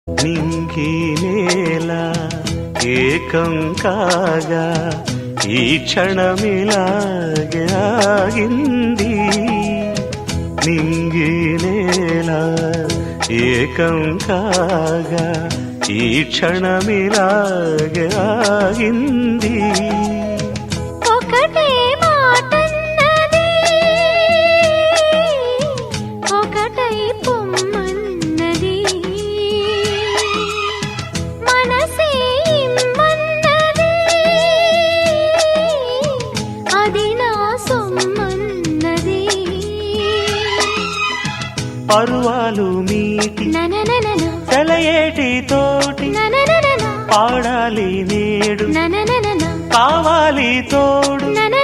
నింగి నేల ఏకం కాగా ఈ క్షణమిలాగే ఆగింది. నింగి నేల ఏకం కాగా ఈ క్షణమిలాగే ఆగింది. ఒకటే మాటన్నది ఒకటై పొమ్మన్నది మనసే ఇమ్మన్నది అది నా సొమ్మన్నది. పరువాలు మీటి ననననన సెలయేటి తోటి ననననన పాడాలి నేడు ననననన కావాలి తోడు. నన